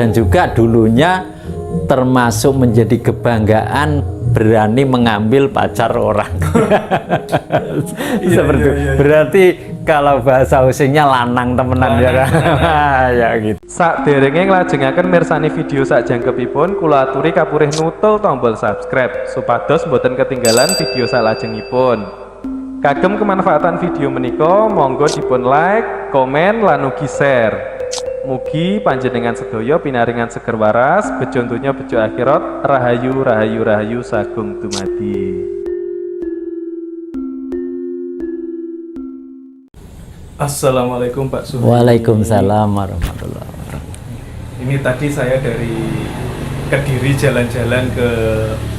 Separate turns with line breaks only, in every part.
dan juga dulunya termasuk menjadi kebanggaan berani mengambil pacar orang. Seperti
iya.
berarti kalau bahasa usingnya lanang temenan ya kan. Ya gitu.
Sak derenge nglajengaken mirsani video sak jangkepipun, kula aturi kapurih nutul tombol subscribe supados mboten ketinggalan video salajengipun. Kagem kemanfaatan video menika monggo dipun like, komen lan ugi share. Mugi panjenengan sedaya pinaringan seger waras, bejo donya bejo akhirat, rahayu rahayu rahayu sagung dumadi. Assalamualaikum Pak Suhadi.
Waalaikumsalam warahmatullahi wabarakatuh.
Ini tadi saya dari Kediri jalan-jalan ke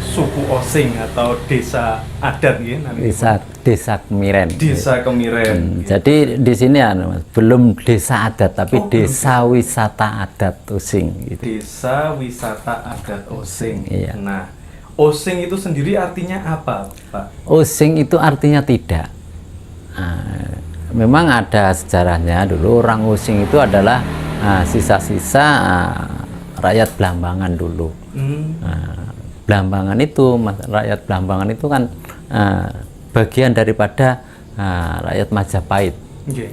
suku Osing atau desa adat ya namanya.
Desa Kemiren.
Desa Kemiren.
Jadi di sini Mas, belum desa adat tapi desa
belum.
wisata adat Using gitu.
Desa wisata adat Osing.
Iya.
Nah, Osing itu sendiri artinya apa, Pak?
Using itu artinya tidak. Memang ada sejarahnya dulu orang Using itu adalah sisa-sisa rakyat Blambangan dulu. Blambangan itu, rakyat Blambangan itu kan bagian daripada rakyat Majapahit.
Okay.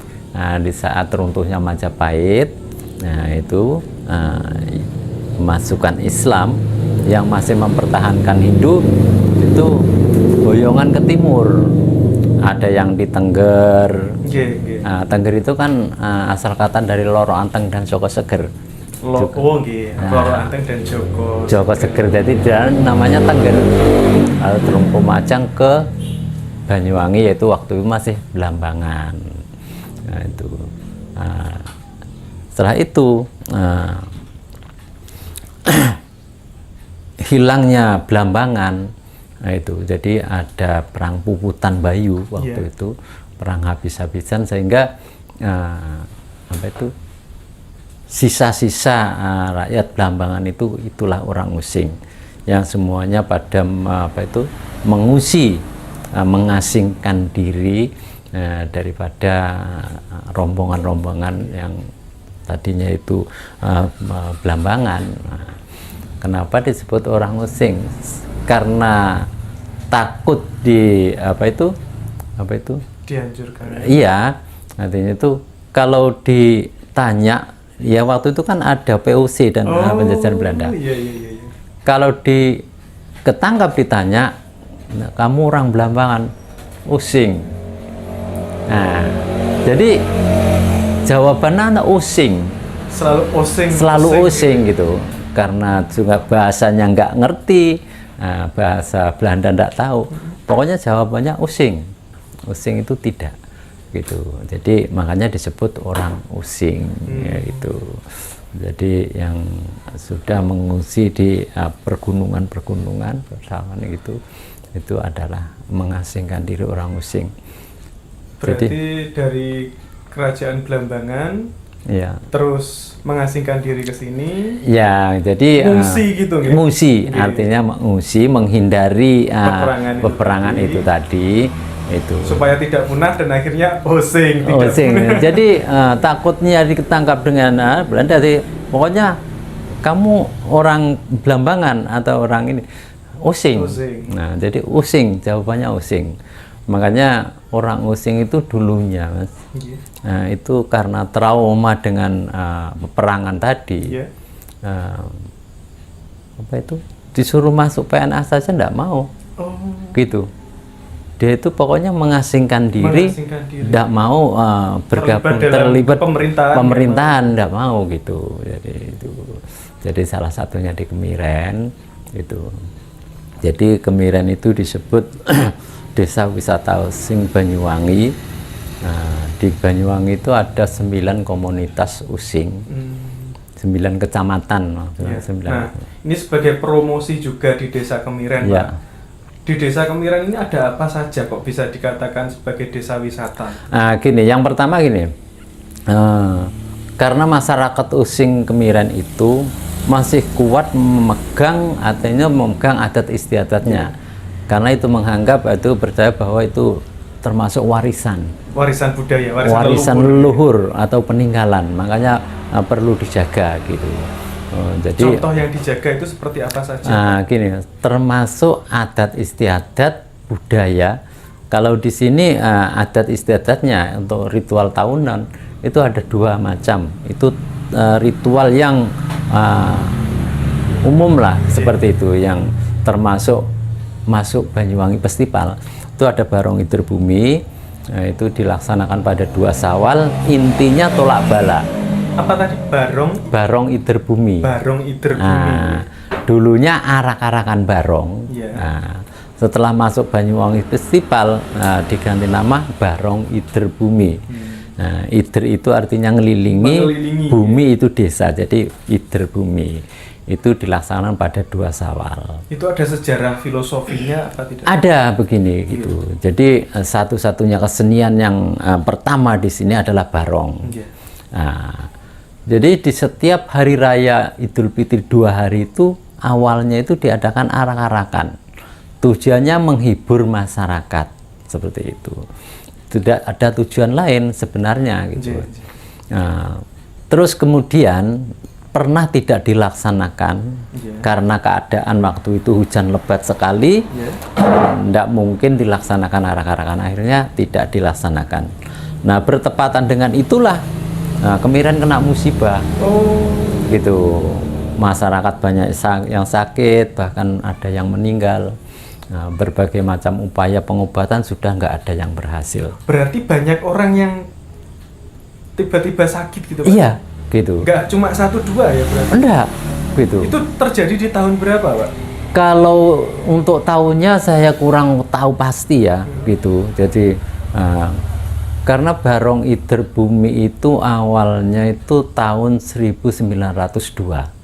Di saat runtuhnya Majapahit, itu pemasukan Islam yang masih mempertahankan Hindu itu boyongan ke timur. Ada yang di Tengger.
Okay.
Tengger itu kan asal kata dari Loro Anteng dan Joko Seger.
Loro Anteng dan
Joko Seger, jadi dan namanya Tengger. Lalu Terumpu Majang ke Banyuwangi, yaitu waktu itu masih Blambangan. Itu setelah itu hilangnya Blambangan. Itu jadi ada perang Puputan Bayu waktu itu, perang habis-habisan, sehingga apa itu sisa-sisa rakyat Blambangan itulah orang Using yang semuanya pada mengungsi, mengasingkan diri daripada rombongan-rombongan yang tadinya itu Blambangan. Kenapa disebut orang Using? Karena takut
dihancurkan.
Iya, artinya itu kalau ditanya, ya waktu itu kan ada POC dan penjajahan Belanda.
Iya.
Kalau ketangkap ditanya, kamu orang Blambangan, Using. Nah, jadi jawabannya Using. Selalu Using gitu. Karena juga bahasanya nggak ngerti, bahasa Belanda nggak tahu. Pokoknya jawabannya Using. Using itu tidak. Gitu. Jadi makanya disebut orang Using, ya itu. Jadi yang sudah mengungsi di pergunungan persawahan itu adalah mengasingkan diri orang Using.
Berarti dari kerajaan Blambangan, ya, terus mengasingkan diri ke sini.
Ya, jadi
mengungsi gitu,
mengungsi, artinya mengungsi, menghindari peperangan itu tadi. Itu
supaya tidak punah dan akhirnya Using.
Jadi takutnya ditangkap dengan Belanda. Pokoknya kamu orang Blambangan atau orang ini Using. Nah, jadi Using, jawabannya Using. Makanya orang Using itu dulunya, Mas, itu karena trauma dengan peperangan tadi, disuruh masuk PNS saja enggak mau, gitu. Dia itu pokoknya mengasingkan diri, tidak mau bergabung terlibat pemerintahan, tidak mau gitu. Jadi salah satunya di Kemiren itu. Jadi Kemiren itu disebut desa wisata Using Banyuwangi. Nah, di Banyuwangi itu ada 9 komunitas Using, 9 kecamatan.
Nah, ini sebagai promosi juga di desa Kemiren, Pak. Di desa Kemiren ini ada apa saja kok bisa dikatakan sebagai desa wisata?
Gini, yang pertama gini, karena masyarakat Using Kemiren itu masih kuat memegang adat istiadatnya, karena itu menganggap itu percaya bahwa itu termasuk warisan
budaya,
warisan leluhur atau peninggalan, makanya perlu dijaga gitu. Jadi
contoh yang dijaga itu seperti apa saja?
Gini, termasuk adat istiadat budaya. Kalau di sini adat istiadatnya untuk ritual tahunan itu ada 2 macam. Itu ritual yang umum lah, seperti itu, yang termasuk masuk Banyuwangi Festival. Itu ada Barong Ider Bumi, itu dilaksanakan pada 2 Syawal, intinya tolak bala.
Apa tadi?
Barong Ider Bumi.
Barong Ider Bumi.
Dulunya arak-arakan barong. Setelah masuk Banyuwangi Festival, diganti nama Barong Ider Bumi. Ider itu artinya ngelilingi, bumi itu desa, jadi Ider Bumi. Itu dilaksanakan pada 2 Syawal.
Itu ada sejarah filosofinya apa tidak?
Ada begini gitu. Jadi satu-satunya kesenian yang pertama di sini adalah barong. Jadi di setiap hari raya Idul Fitri 2 hari itu awalnya itu diadakan arak-arakan. Tujuannya menghibur masyarakat, seperti itu. Tidak ada tujuan lain sebenarnya gitu. Terus kemudian pernah tidak dilaksanakan karena keadaan waktu itu hujan lebat sekali, tidak mungkin dilaksanakan arak-arakan, akhirnya tidak dilaksanakan. Nah, bertepatan dengan itulah kemarin kena musibah, gitu. Masyarakat banyak yang sakit, bahkan ada yang meninggal. Berbagai macam upaya pengobatan sudah nggak ada yang berhasil.
Berarti banyak orang yang tiba-tiba sakit gitu, Pak?
Iya, gitu.
Nggak cuma 1-2 ya berarti?
Enggak, gitu.
Itu terjadi di tahun berapa, Pak?
Kalau untuk tahunnya saya kurang tahu pasti ya, gitu. Jadi karena Barong Ider Bumi itu awalnya itu tahun 1902.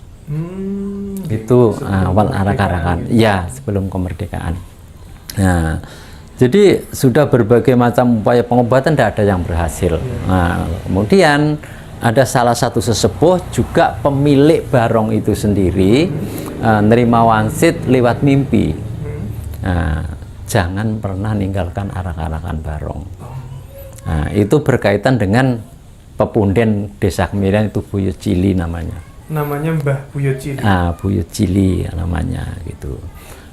Itu awal arak-arakan, ya sebelum kemerdekaan. Nah, jadi sudah berbagai macam upaya pengobatan, tidak ada yang berhasil. Nah, kemudian ada salah satu sesepuh juga pemilik barong itu sendiri nerima wangsit lewat mimpi. Nah, jangan pernah ninggalkan arak-arakan barong. Nah, itu berkaitan dengan pepunden Desa Kemiren, itu Buyut Cili namanya.
Namanya Mbah Buyut Cili.
Buyut Cili namanya gitu.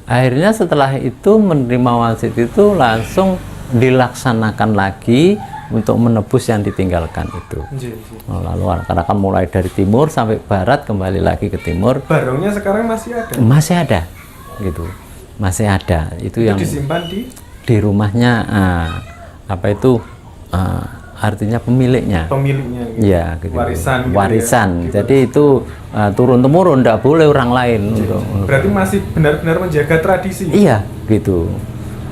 Akhirnya setelah itu menerima wangsit itu langsung dilaksanakan lagi untuk menebus yang ditinggalkan itu. Lalu karena kan mulai dari timur sampai barat, kembali lagi ke timur.
Barongnya sekarang masih ada?
Masih ada, gitu. Masih ada. Itu yang
disimpan
di rumahnya artinya pemiliknya.
Pemiliknya. Gitu.
Ya, gitu.
Warisan. Gitu
warisan.
Ya, gitu.
Jadi itu turun temurun, tidak boleh orang lain.
Berarti masih benar-benar menjaga tradisi.
Iya, gitu.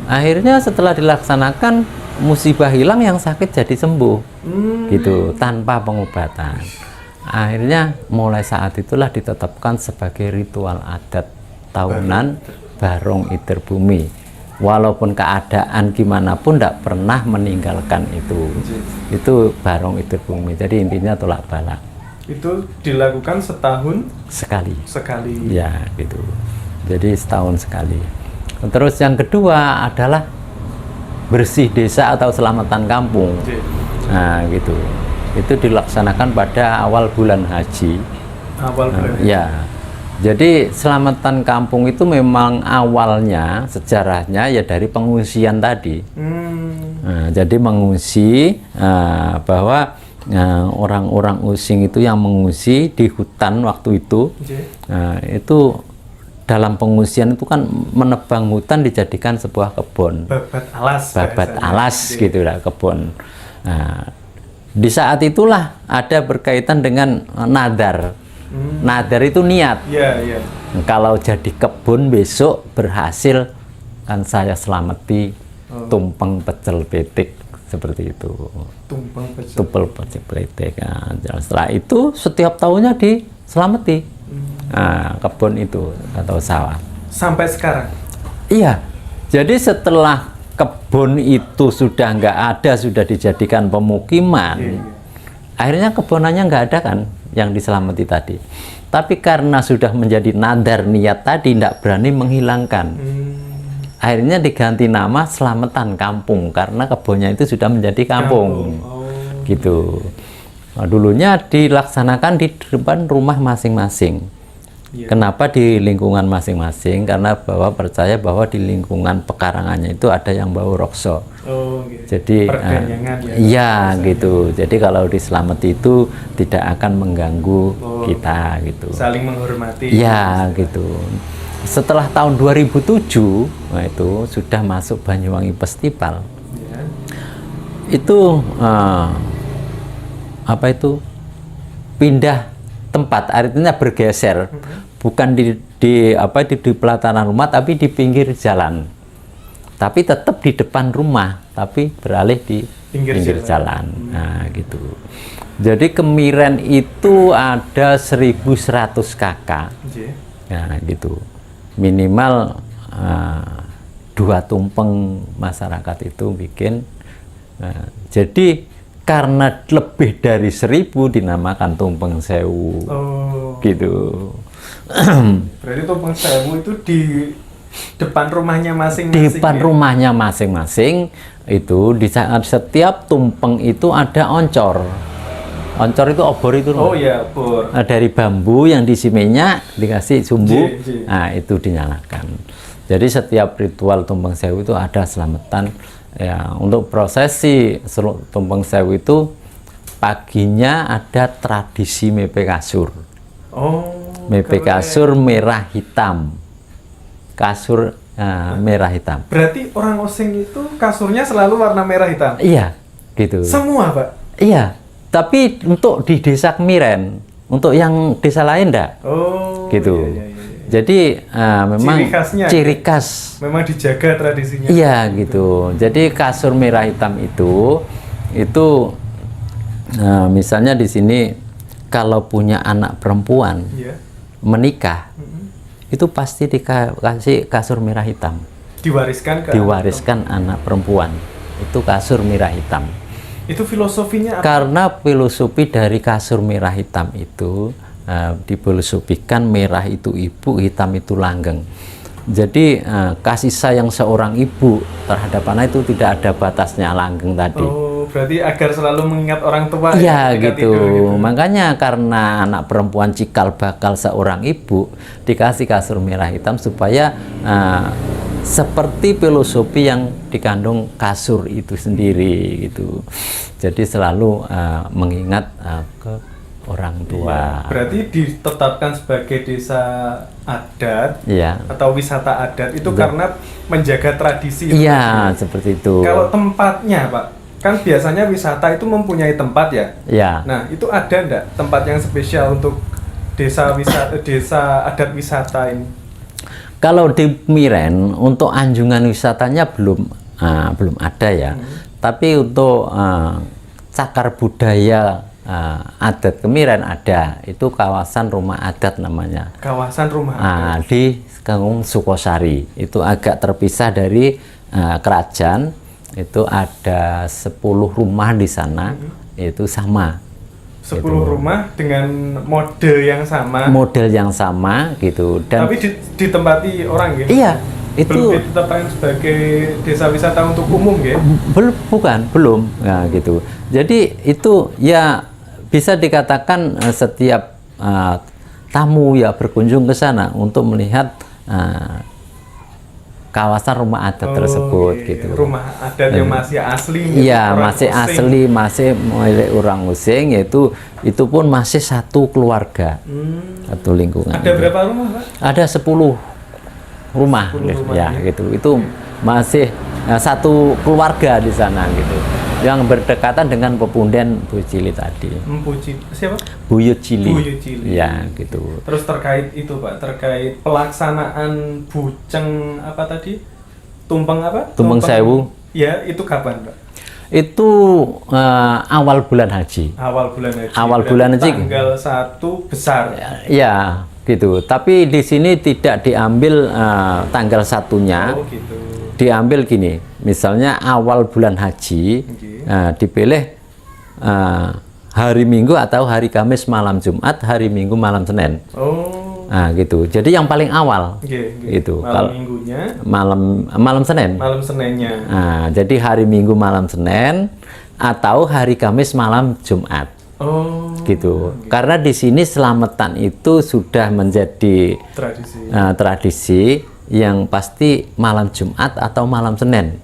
Akhirnya setelah dilaksanakan, musibah hilang, yang sakit jadi sembuh, gitu, tanpa pengobatan. Akhirnya mulai saat itulah ditetapkan sebagai ritual adat tahunan Barong Ider Bumi. Walaupun keadaan gimana pun tidak pernah meninggalkan itu. Itu Barong Ider Bumi. Jadi intinya tolak bala.
Itu dilakukan setahun
sekali. Ya, gitu. Jadi setahun sekali. Terus yang kedua adalah bersih desa atau selamatan kampung. Nah, gitu. Itu dilaksanakan pada awal bulan haji.
Awal bulan haji.
Ya. Jadi selamatan kampung itu memang awalnya sejarahnya ya dari pengungsian tadi. Nah, jadi mengungsi bahwa orang-orang Using itu yang mengungsi di hutan waktu itu, itu dalam pengungsian itu kan menebang hutan dijadikan sebuah kebun. Babat alas gitu lah, kebun. Nah, di saat itulah ada berkaitan dengan nadar. Nadar itu niat. Kalau jadi kebun besok berhasil, kan saya selamati tumpeng pecel betik, seperti itu.
Tumpeng pecel
betik. Nah, setelah itu setiap tahunnya diselamati kebun itu atau sawah.
Sampai sekarang?
Iya. Jadi setelah kebun itu sudah nggak ada, sudah dijadikan pemukiman, akhirnya kebunannya nggak ada kan, yang diselamati tadi. Tapi karena sudah menjadi nadar niat tadi, tidak berani menghilangkan. Akhirnya diganti nama Selamatan Kampung, karena kebunnya itu sudah menjadi kampung. Gitu. Nah, dulunya dilaksanakan di depan rumah masing-masing. Kenapa di lingkungan masing-masing? Karena bahwa percaya bahwa di lingkungan pekarangannya itu ada yang bau rokso.
Gitu.
Jadi iya gitu. Jadi kalau diselamati itu tidak akan mengganggu kita gitu.
Saling menghormati.
Iya gitu. Setelah tahun 2007, nah itu sudah masuk Banyuwangi Festival. Itu apa itu? Pindah tempat, artinya bergeser, bukan di pelataran rumah, tapi di pinggir jalan. Tapi tetap di depan rumah, tapi beralih di pinggir jalan. Nah, gitu. Jadi Kemiren itu ada 1.100 kakak. Nah, gitu. Minimal 2 tumpeng masyarakat itu bikin. Nah, jadi karena lebih dari 1.000 dinamakan Tumpeng Sewu. Gitu.
Berarti Tumpeng Sewu itu di depan rumahnya masing-masing.
Di depan rumahnya masing-masing itu di saat setiap tumpeng itu ada oncor. Oncor itu obor itu.
Obor.
Nah, dari bambu yang diisi minyak dikasih sumbu. Nah, itu dinyalakan. Jadi setiap ritual Tumpeng Sewu itu ada selamatan. Ya, untuk prosesi Tumpeng Sewu itu paginya ada tradisi mepe kasur. Mepe kasur merah hitam. Kasur merah hitam.
Berarti orang Osing itu kasurnya selalu warna merah hitam?
Iya, gitu.
Semua, Pak?
Iya, tapi untuk di desa Kemiren, untuk yang desa lain enggak. Gitu. Iya. Jadi memang ciri khas.
Memang dijaga tradisinya.
Iya gitu. Jadi kasur merah hitam itu misalnya di sini kalau punya anak perempuan menikah, itu pasti dikasih kasur merah hitam. Diwariskan anak perempuan. Itu kasur merah hitam.
Itu filosofinya apa?
Karena filosofi dari kasur merah hitam itu difilosofikan merah itu ibu, hitam itu langgeng. Jadi kasih sayang seorang ibu terhadap anak itu tidak ada batasnya, langgeng tadi.
Berarti agar selalu mengingat orang tua.
Iya gitu. Makanya karena anak perempuan cikal bakal seorang ibu dikasih kasur merah hitam supaya seperti filosofi yang dikandung kasur itu sendiri gitu. Jadi selalu mengingat ke orang tua.
Berarti ditetapkan sebagai desa adat atau wisata adat itu karena menjaga tradisi.
Iya, seperti itu.
Kalau tempatnya, Pak, kan biasanya wisata itu mempunyai tempat ya.
Iya.
Nah, itu ada enggak tempat yang spesial untuk desa wisata, desa adat wisata ini?
Kalau di Miren untuk anjungan wisatanya belum ada ya. Tapi untuk cagar budaya adat Kemiren ada, itu kawasan rumah adat namanya.
Kawasan rumah adat
di Kampung Sukosari, itu agak terpisah dari kerajaan. Itu ada 10 rumah di sana, itu sama.
10 rumah dengan model yang sama.
Model yang sama gitu. Dan
tapi ditempati orang gitu.
Iya. Itu
belum ditetapkan sebagai desa wisata untuk umum ya?
Belum. Nah, gitu. Jadi itu ya bisa dikatakan setiap tamu ya berkunjung ke sana untuk melihat kawasan rumah adat tersebut gitu.
Rumah adat yang masih asli.
Iya, masih asli, masih milik orang Osing, yaitu itu pun masih satu keluarga. Satu lingkungan.
Ada berapa rumah, Pak?
Ada 10 rumah, ya gitu. Itu masih satu keluarga di sana gitu. Yang berdekatan dengan pepunden Bu Cili tadi.
Siapa?
Buyut Cili.
Buyut Cili.
Ya, gitu.
Terus terkait itu, Pak, terkait pelaksanaan buceng apa tadi? Tumpeng apa?
Tumpeng Sewu.
Ya, itu kapan, Pak?
Itu awal bulan haji.
Awal bulan haji.
Awal bulan haji.
Tanggal 1 besar.
Ya, gitu. Tapi di sini tidak diambil tanggal 1-nya.
Oh, gitu.
Diambil gini, misalnya awal bulan haji, dipilih hari Minggu atau hari Kamis malam Jumat, hari Minggu malam Senin. Nah, gitu. Jadi yang paling awal, gitu.
Malam minggunya.
Malam Senin.
Malam Seninnya.
Nah, jadi hari Minggu malam Senin atau hari Kamis malam Jumat. gitu. Karena di sini selamatan itu sudah menjadi tradisi yang pasti malam Jumat atau malam Senin.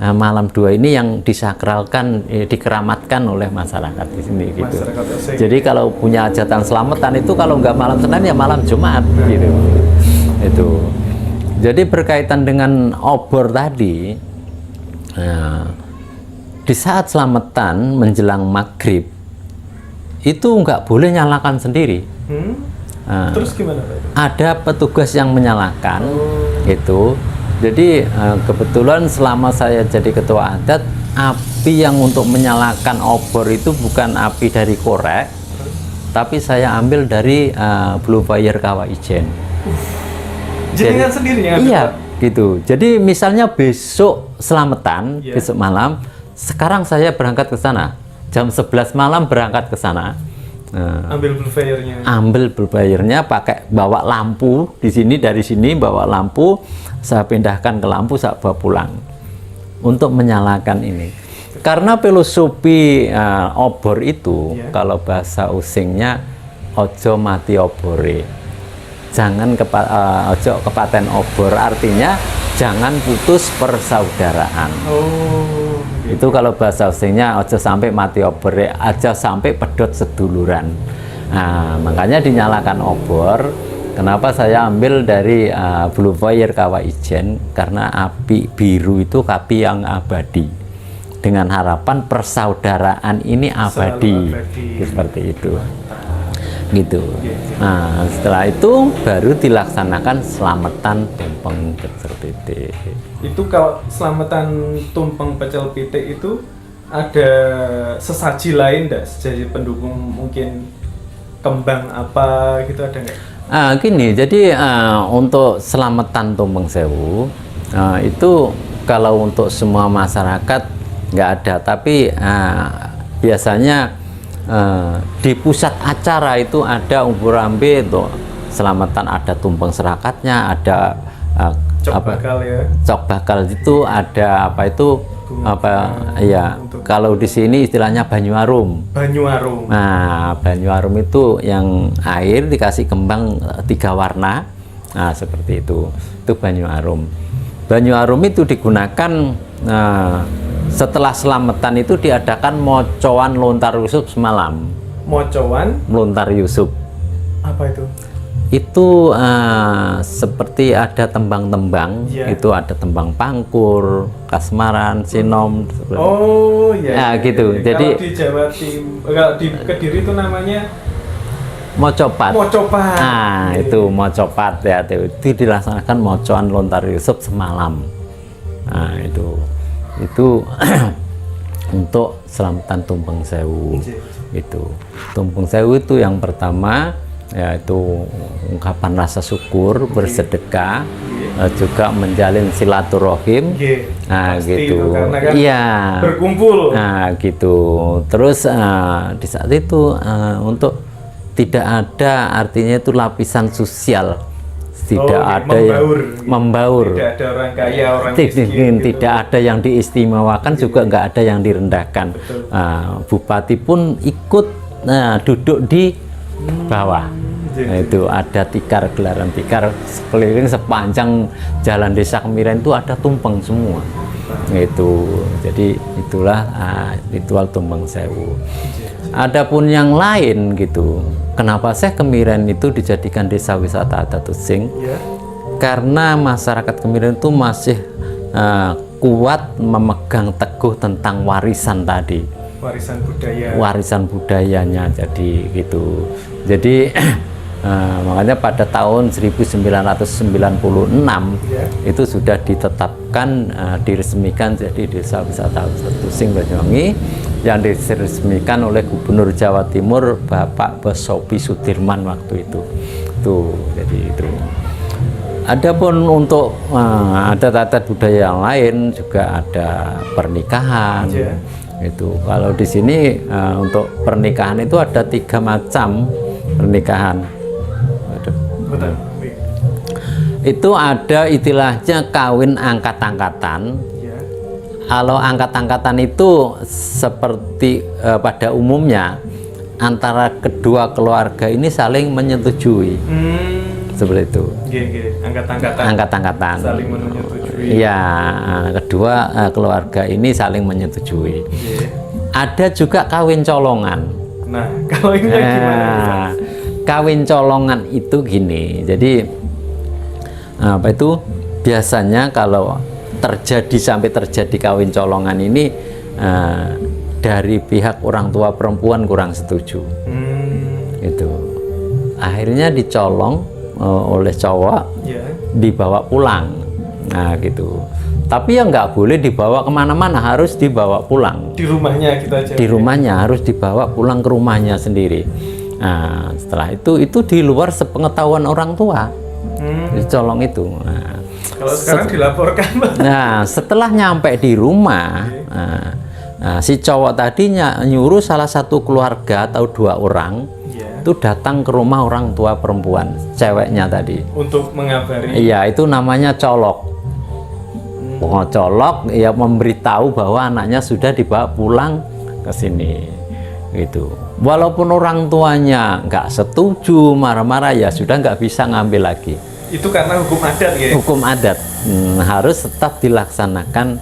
Malam 2 ini yang disakralkan, dikeramatkan oleh masyarakat di sini gitu. Jadi kalau punya hajatan selamatan itu kalau nggak malam Senin ya malam Jumat gitu. Itu. Jadi berkaitan dengan obor tadi, di saat selamatan menjelang maghrib itu nggak boleh nyalakan sendiri.
Terus gimana Pak?
Ada petugas yang menyalakan itu. Jadi kebetulan selama saya jadi ketua adat, api yang untuk menyalakan obor itu bukan api dari korek, tapi saya ambil dari Blue Fire Kawah Ijen.
Jenengan sendiri ya?
Iya, gitu. Jadi misalnya besok selamatan, besok malam, sekarang saya berangkat ke sana, jam 11 malam berangkat ke sana.
Ambil Blue Fire-nya.
Ambil Blue Fire-nya, pakai bawa lampu di sini, dari sini bawa lampu, saya pindahkan ke lampu, saya bawa pulang untuk menyalakan ini. Karena filosofi obor itu, kalau bahasa usingnya ojo mati obore, jangan ojo kepaten obor, artinya jangan putus persaudaraan. Itu kalau bahasa usingnya ojo sampai mati obore, aja sampai pedot seduluran. Nah, makanya dinyalakan obor. Kenapa saya ambil dari Blue Fire Kawah Ijen? Karena api biru itu api yang abadi, dengan harapan persaudaraan ini abadi. Seperti itu gitu. Nah, setelah itu baru dilaksanakan selamatan tumpeng pecel pitik.
Itu kalau selamatan tumpeng pecel pitik itu ada sesaji lain enggak? Sesaji pendukung, mungkin kembang apa gitu, ada nggak?
Gini, jadi untuk selamatan tumpeng sewu itu kalau untuk semua masyarakat nggak ada, tapi biasanya di pusat acara itu ada umbur ambe itu selamatan, ada tumpeng serakatnya, ada cok bakal itu ada apa itu ya kalau di sini istilahnya banyuarum. Nah, banyuarum itu yang air dikasih kembang 3 warna, nah seperti itu banyuarum. Banyuarum itu digunakan setelah selamatan itu diadakan mocoan lontar Yusuf semalam.
Mocoan
lontar Yusuf
apa itu?
Itu seperti ada tembang-tembang, itu ada tembang Pangkur, Kasmaran, Sinom.
Iya.
Gitu.
Jadi
kalau
di Jawa Timur, kalau di Kediri itu namanya
mocopat.
Nah,
itu mocopat ya. Itu dilaksanakan mocoan lontar Yusuf semalam. Nah, itu untuk selamatan tumpeng sewu. Itu tumpeng sewu itu yang pertama yaitu ungkapan rasa syukur, bersedekah, juga menjalin silaturahim. Nah, gitu. Iya.
Berkumpul.
Nah, gitu. Terus di saat itu untuk tidak ada, artinya itu lapisan sosial. Tidak ada yang membaur.
Tidak ada orang kaya, orang miskin.
Tidak ada yang diistimewakan, juga nggak ada yang direndahkan. Bupati pun ikut duduk di bawah. Nah, itu ada tikar, gelaran tikar sekeliling sepanjang jalan desa Kemiren itu ada tumpeng semua. Itu jadi itulah ritual tumpeng sewu. Adapun yang lain gitu, kenapa sih Kemiren itu dijadikan desa wisata adat using? Karena masyarakat Kemiren itu masih kuat memegang teguh tentang warisan tadi, warisan budayanya. Jadi gitu. Jadi makanya pada tahun 1996 itu sudah ditetapkan, diresmikan jadi desa wisata Using Banyuwangi, yang diresmikan oleh Gubernur Jawa Timur Bapak Bosopi Sudirman waktu itu. Jadi itu. Adapun untuk adat-adat budaya yang lain juga ada pernikahan. Itu kalau di sini untuk pernikahan itu ada 3 macam pernikahan. Itu ada istilahnya kawin angkat-angkatan. Kalau angkat-angkatan itu seperti pada umumnya antara kedua keluarga ini saling menyetujui. Seperti itu. Angkat-angkatan.
Saling menyetujui.
Iya, kedua keluarga ini saling menyetujui. Ada juga kawin colongan.
Nah, kalau ini gimana?
Kawin colongan itu gini. Jadi apa itu? Biasanya kalau sampai terjadi kawin colongan ini dari pihak orang tua perempuan kurang setuju. Itu akhirnya dicolong oleh cowok, dibawa pulang. Nah gitu. Tapi ya nggak boleh dibawa kemana-mana, harus dibawa pulang.
Di rumahnya kita aja.
Di rumahnya harus dibawa pulang ke rumahnya sendiri. Nah setelah itu di luar sepengetahuan orang tua. Dicolong itu. Nah,
kalau sekarang dilaporkan.
Nah setelah nyampe di rumah, si cowok tadinya nyuruh salah satu keluarga atau 2 orang itu datang ke rumah orang tua perempuan, ceweknya tadi.
Untuk mengabari.
Iya, itu namanya colok. Colok ya, memberitahu bahwa anaknya sudah dibawa pulang ke sini. Gitu. Walaupun orang tuanya nggak setuju, marah-marah, ya sudah nggak bisa ngambil lagi.
Itu karena hukum adat ya?
Hukum adat. Harus tetap dilaksanakan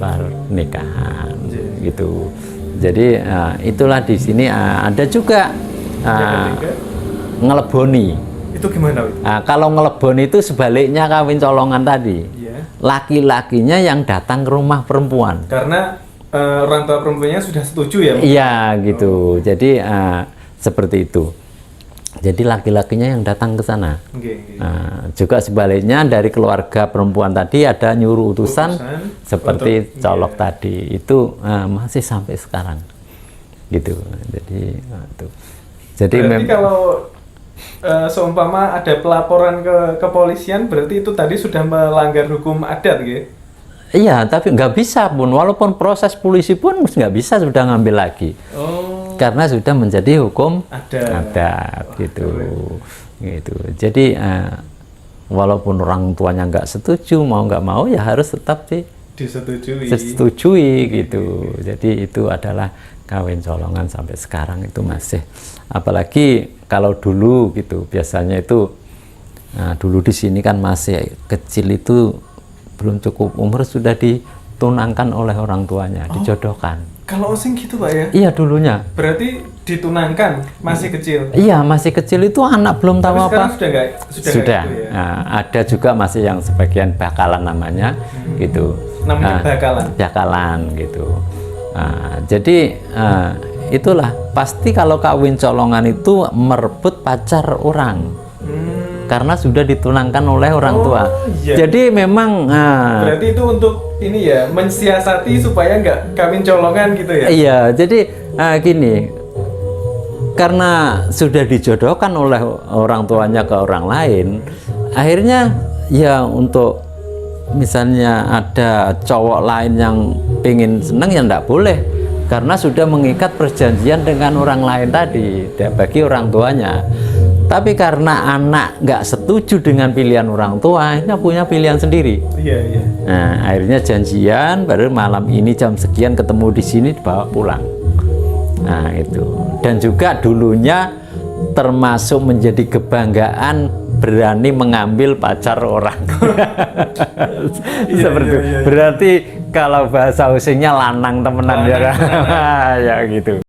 pernikahan. Gitu. Jadi itulah di sini ada juga ngeleboni.
Itu gimana?
Kalau ngeleboni itu sebaliknya kawin colongan tadi. Laki-lakinya yang datang ke rumah perempuan.
Karena orang tua perempuannya sudah setuju ya?
Iya gitu. Jadi seperti itu. Jadi laki-lakinya yang datang ke sana. Juga sebaliknya dari keluarga perempuan tadi ada nyuruh utusan seperti colok tadi. Itu masih sampai sekarang. Gitu. Jadi
berarti kalau seumpama ada pelaporan ke kepolisian, berarti itu tadi sudah melanggar hukum adat gitu?
Iya, tapi nggak bisa pun. Walaupun proses polisi pun nggak bisa sudah ngambil lagi. Karena sudah menjadi hukum adat gitu. Jadi walaupun orang tuanya nggak setuju, mau nggak mau ya harus tetap disetujui gitu. Jadi itu adalah kawin colongan sampai sekarang itu masih. Apalagi kalau dulu gitu, biasanya itu dulu di sini kan masih kecil itu belum cukup umur sudah ditunangkan oleh orang tuanya, dijodohkan.
Kalau osing gitu Pak ya?
Iya dulunya.
Berarti ditunangkan masih kecil?
Iya masih kecil itu anak belum tahu apa.
Sudah.
Gitu ya? Ada juga masih yang sebagian bakalan namanya gitu.
Namanya
bakalan gitu. Jadi itulah pasti kalau kawin colongan itu merebut pacar orang. Karena sudah ditunangkan oleh orang tua.
Iya.
Jadi memang
berarti itu untuk ini ya, mensiasati supaya nggak kawin colongan gitu ya?
Iya, jadi gini, karena sudah dijodohkan oleh orang tuanya ke orang lain, akhirnya ya untuk misalnya ada cowok lain yang pengen seneng ya enggak boleh, karena sudah mengikat perjanjian dengan orang lain tadi bagi orang tuanya. Tapi karena anak nggak setuju dengan pilihan orang tua, akhirnya punya pilihan sendiri.
Iya.
Nah, akhirnya janjian, baru malam ini jam sekian ketemu di sini, dibawa pulang. Nah, itu. Dan juga dulunya termasuk menjadi kebanggaan berani mengambil pacar orang. Seperti itu. Berarti kalau bahasa usingnya lanang temenan ya. Ya gitu.